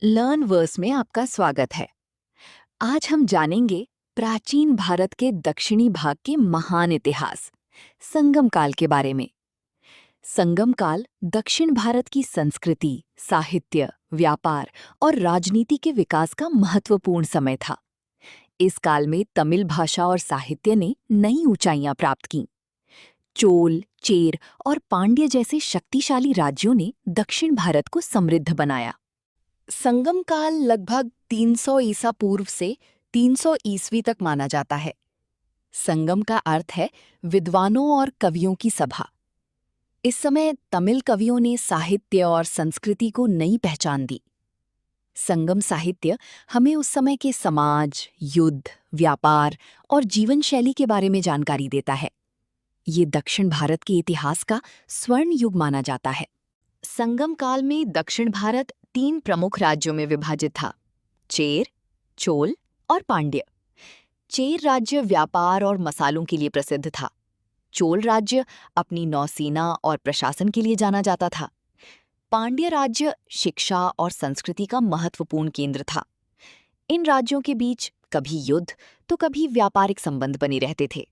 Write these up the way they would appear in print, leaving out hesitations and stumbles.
Learn verse में आपका स्वागत है। आज हम जानेंगे प्राचीन भारत के दक्षिणी भाग के महान इतिहास संगम काल के बारे में। संगम काल दक्षिण भारत की संस्कृति, साहित्य, व्यापार और राजनीति के विकास का महत्वपूर्ण समय था। इस काल में तमिल भाषा और साहित्य ने नई ऊंचाइयां प्राप्त कीं। चोल, चेर और पांड्य जैसे शक्तिशाली राज्यों ने दक्षिण भारत को समृद्ध बनाया। संगम काल लगभग 300 ईसा पूर्व से 300 ईस्वी तक माना जाता है। संगम का अर्थ है विद्वानों और कवियों की सभा। इस समय तमिल कवियों ने साहित्य और संस्कृति को नई पहचान दी। संगम साहित्य हमें उस समय के समाज, युद्ध, व्यापार और जीवन शैली के बारे में जानकारी देता है। ये दक्षिण भारत के इतिहास का स्वर्ण युग माना जाता है। संगम काल में दक्षिण भारत 3 प्रमुख राज्यों में विभाजित था: चेर, चोल और पांड्य। चेर राज्य व्यापार और मसालों के लिए प्रसिद्ध था। चोल राज्य अपनी नौसेना और प्रशासन के लिए जाना जाता था। पांड्य राज्य शिक्षा और संस्कृति का महत्वपूर्ण केंद्र था। इन राज्यों के बीच कभी युद्ध तो कभी व्यापारिक संबंध बने रहते थे।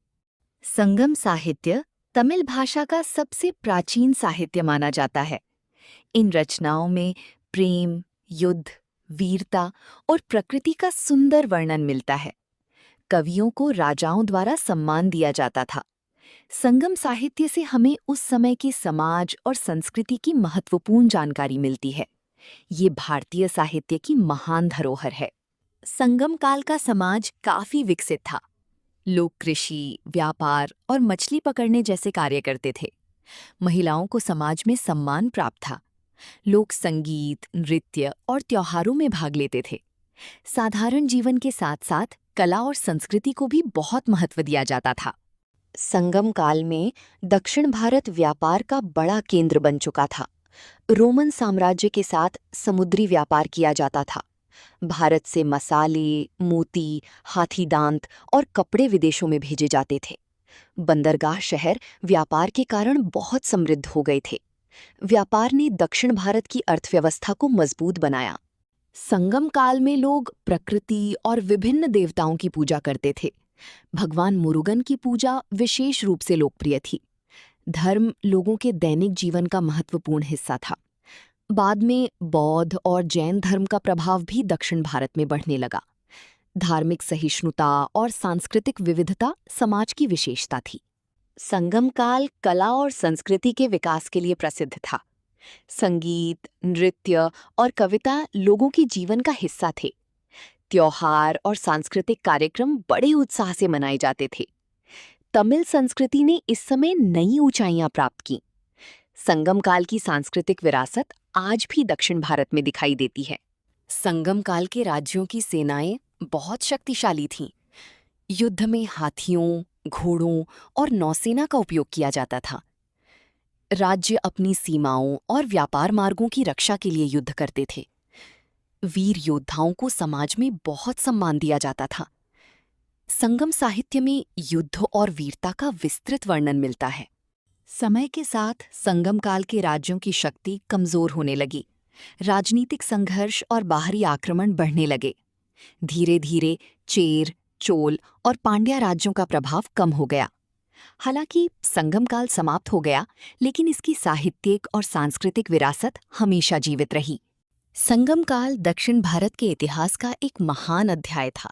संगम साहित्य तमिल भाषा का सबसे प्राचीन साहित्य माना जाता है। इन रचनाओं में प्रेम, युद्ध, वीरता और प्रकृति का सुंदर वर्णन मिलता है। कवियों को राजाओं द्वारा सम्मान दिया जाता था। संगम साहित्य से हमें उस समय के समाज और संस्कृति की महत्वपूर्ण जानकारी मिलती है। ये भारतीय साहित्य की महान धरोहर है। संगम काल का समाज काफी विकसित था। लोग कृषि, व्यापार और मछली पकड़ने जैसे कार्य करते थे। महिलाओं को समाज में सम्मान प्राप्त था। लोग संगीत, नृत्य और त्योहारों में भाग लेते थे। साधारण जीवन के साथ साथ कला और संस्कृति को भी बहुत महत्व दिया जाता था। संगम काल में दक्षिण भारत व्यापार का बड़ा केंद्र बन चुका था। रोमन साम्राज्य के साथ समुद्री व्यापार किया जाता था। भारत से मसाले, मोती, हाथी दांत और कपड़े विदेशों में भेजे जाते थे। बंदरगाह शहर व्यापार के कारण बहुत समृद्ध हो गए थे। व्यापार ने दक्षिण भारत की अर्थव्यवस्था को मजबूत बनाया। संगम काल में लोग प्रकृति और विभिन्न देवताओं की पूजा करते थे। भगवान मुरुगन की पूजा विशेष रूप से लोकप्रिय थी। धर्म लोगों के दैनिक जीवन का महत्वपूर्ण हिस्सा था। बाद में बौद्ध और जैन धर्म का प्रभाव भी दक्षिण भारत में बढ़ने लगा। धार्मिक सहिष्णुता और सांस्कृतिक विविधता समाज की विशेषता थी। संगम काल कला और संस्कृति के विकास के लिए प्रसिद्ध था। संगीत, नृत्य और कविता लोगों के जीवन का हिस्सा थे। त्योहार और सांस्कृतिक कार्यक्रम बड़े उत्साह से मनाए जाते थे। तमिल संस्कृति ने इस समय नई ऊंचाइयां प्राप्त की। संगम काल की सांस्कृतिक विरासत आज भी दक्षिण भारत में दिखाई देती है। संगम काल के राज्यों की सेनाएं बहुत शक्तिशाली थीं। युद्ध में हाथियों, घोड़ों और नौसेना का उपयोग किया जाता था। राज्य अपनी सीमाओं और व्यापार मार्गों की रक्षा के लिए युद्ध करते थे। वीर योद्धाओं को समाज में बहुत सम्मान दिया जाता था। संगम साहित्य में युद्ध और वीरता का विस्तृत वर्णन मिलता है। समय के साथ संगम काल के राज्यों की शक्ति कमजोर होने लगी। राजनीतिक संघर्ष और बाहरी आक्रमण बढ़ने लगे। धीरे धीरे चेर, चोल और पांड्या राज्यों का प्रभाव कम हो गया। हालांकि संगम काल समाप्त हो गया, लेकिन इसकी साहित्यिक और सांस्कृतिक विरासत हमेशा जीवित रही। संगम काल दक्षिण भारत के इतिहास का एक महान अध्याय था।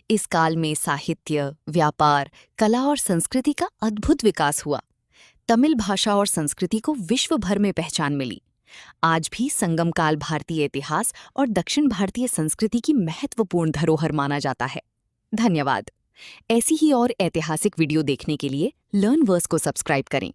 इस काल में साहित्य, व्यापार, कला और संस्कृति का अद्भुत विकास हुआ। तमिल भाषा और संस्कृति को विश्व भर में पहचान मिली। आज भी संगम काल भारतीय इतिहास और दक्षिण भारतीय संस्कृति की महत्वपूर्ण धरोहर माना जाता है। धन्यवाद। ऐसी ही और ऐतिहासिक वीडियो देखने के लिए लर्न वर्स को सब्सक्राइब करें।